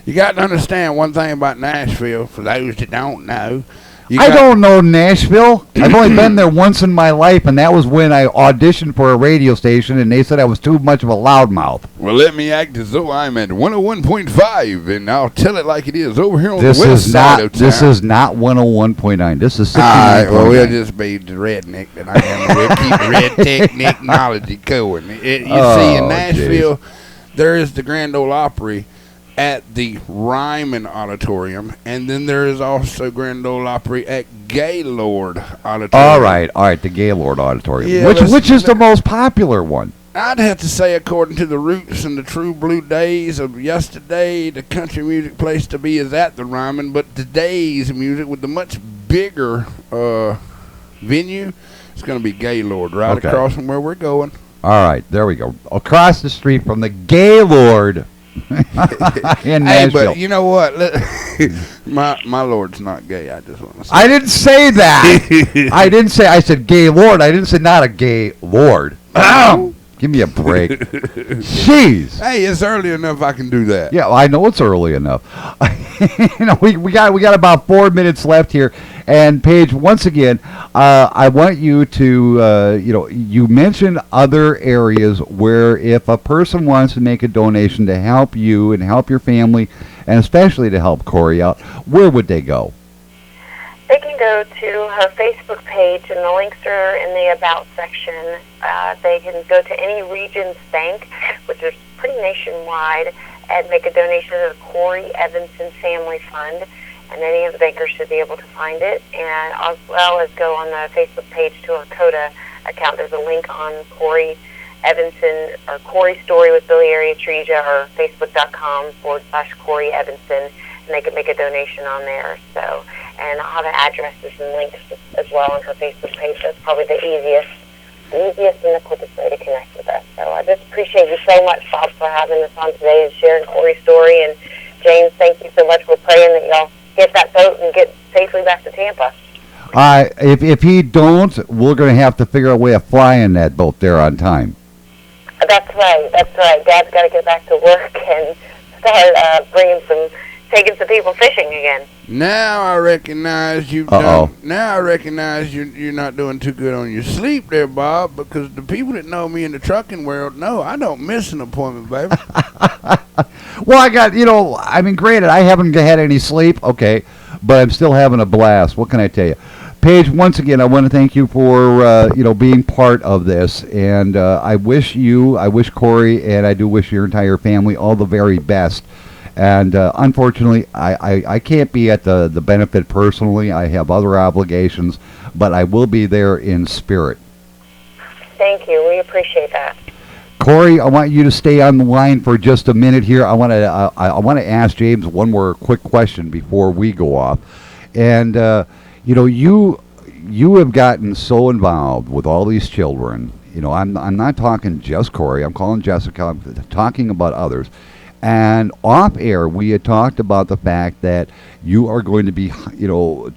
You got to understand one thing about Nashville, for those that don't know. I don't know Nashville. I've only been there once in my life, and that was when I auditioned for a radio station, and they said I was too much of a loudmouth. Well, let me act as though I'm at 101.5, and I'll tell it like it is over here on the west side of town. This is not 101.9. This is 69.9. All right, well, we'll just be the redneck that I am. We'll keep the red technology going. You see, in Nashville, there is the Grand Ole Opry at the Ryman Auditorium, and then there is also Grand Ole Opry at Gaylord Auditorium. All right, the Gaylord Auditorium, yeah, which is the most popular one. I'd have to say, according to the roots and the true blue days of yesterday, the country music place to be is at the Ryman, but today's music with the much bigger venue, it's going to be Gaylord, right across from where we're going. All right, there we go. Across the street from the Gaylord in Nashville. Hey, but you know what? my Lord's not gay. I just want to say. I didn't say that. I said gay Lord. I didn't say not a gay Lord. Give me a break. Jeez. Hey, it's early enough I can do that. Yeah, I know it's early enough. You know, we got about 4 minutes left here. And Paige, once again, I want you to, you mentioned other areas where if a person wants to make a donation to help you and help your family, and especially to help Corrie out, where would they go? They can go to her Facebook page, and the links are in the About section. They can go to any Regions Bank, which is pretty nationwide, and make a donation to the Corrie Eavenson Family Fund. And any of the bankers should be able to find it, and as well as go on the Facebook page to our CODA account. There's a link on Corrie Eavenson, or Corrie Story with Biliary Atresia, or facebook.com/Corrie Eavenson, and they can make a donation on there. So, and I'll have addresses and links as well on her Facebook page. That's probably the easiest and the quickest way to connect with us. So I just appreciate you so much, Bob, for having us on today and sharing Corrie's story. And James, thank you so much. We're praying that y'all get that boat and get safely back to Tampa. If he don't, we're going to have to figure out a way of flying that boat there on time. That's right. Dad's got to get back to work and start taking some people fishing again. Now I recognize you've done. Now I recognize you're not doing too good on your sleep there, Bob, because the people that know me in the trucking world know I don't miss an appointment, baby. Well, I got, granted, I haven't had any sleep, okay, but I'm still having a blast. What can I tell you? Paige, once again, I want to thank you for, being part of this, and I wish Corrie, and I do wish your entire family all the very best. And unfortunately, I can't be at the benefit personally. I have other obligations, but I will be there in spirit. Thank you. We appreciate that. Corrie, I want you to stay on the line for just a minute here. I want to ask James one more quick question before we go off. And you have gotten so involved with all these children. I'm not talking just Corrie. I'm calling Jessica. I'm talking about others. And off air, we had talked about the fact that you are going to be,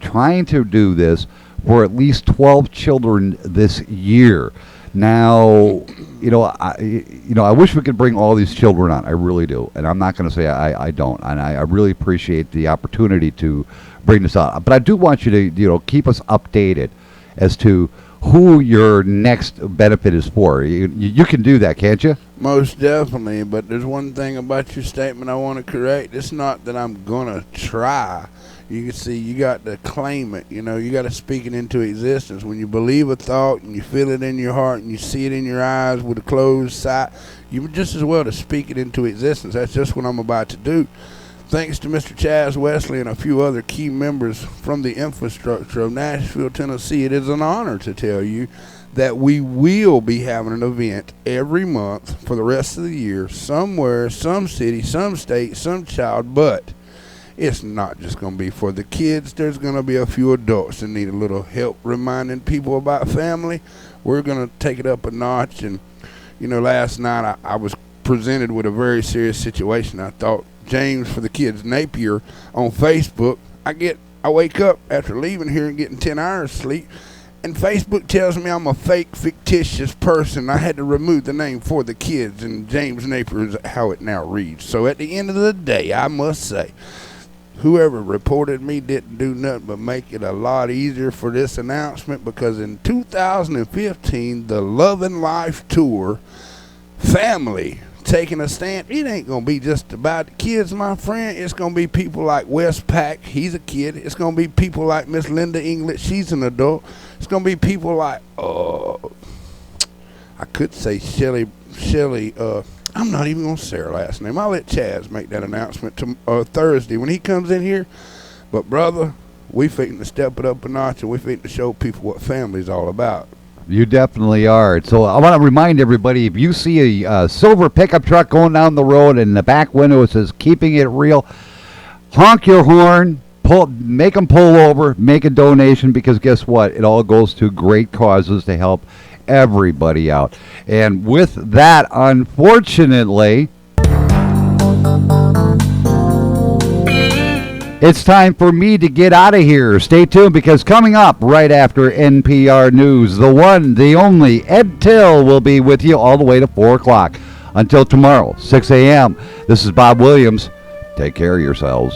trying to do this for at least 12 children this year. Now, I wish we could bring all these children on. I really do. And I'm not going to say I don't. And I really appreciate the opportunity to bring this out. But I do want you to, keep us updated as to who your next benefit is for. You can do that, can't you? Most definitely, but there's one thing about your statement I want to correct. It's not that I'm going to try. You can see you got to claim it. You got to speak it into existence. When you believe a thought and you feel it in your heart and you see it in your eyes with a closed sight, you just as well to speak it into existence. That's just what I'm about to do. Thanks to Mr. Chaz Wesley and a few other key members from the infrastructure of Nashville, Tennessee, it is an honor to tell you that we will be having an event every month for the rest of the year, somewhere, some city, some state, some child, but it's not just going to be for the kids. There's going to be a few adults that need a little help reminding people about family. We're going to take it up a notch, and, last night I was presented with a very serious situation. I thought James for the kids Napier on Facebook. I wake up after leaving here and getting 10 hours sleep, and Facebook tells me I'm a fake, fictitious person. I had to remove the name for the kids, and James Napier is how it now reads. So at the end of the day, I must say, whoever reported me didn't do nothing but make it a lot easier for this announcement, because in 2015, the Love and Life Tour family taking a stand. It ain't going to be just about the kids, my friend. It's going to be people like Wes Pack. He's a kid. It's going to be people like Miss Linda English. She's an adult. It's going to be people like, I could say Shelly, I'm not even going to say her last name. I'll let Chaz make that announcement Thursday when he comes in here. But, brother, we fitting to step it up a notch, and we fitting to show people what family's all about. You definitely are. So I want to remind everybody, if you see a silver pickup truck going down the road and in the back window it says "Keeping It Real," honk your horn, make them pull over, make a donation, because guess what? It all goes to great causes to help everybody out. And with that, unfortunately, it's time for me to get out of here. Stay tuned, because coming up right after NPR News, the one, the only, Ed Till will be with you all the way to 4 o'clock. Until tomorrow, 6 a.m., this is Bob Williams. Take care of yourselves.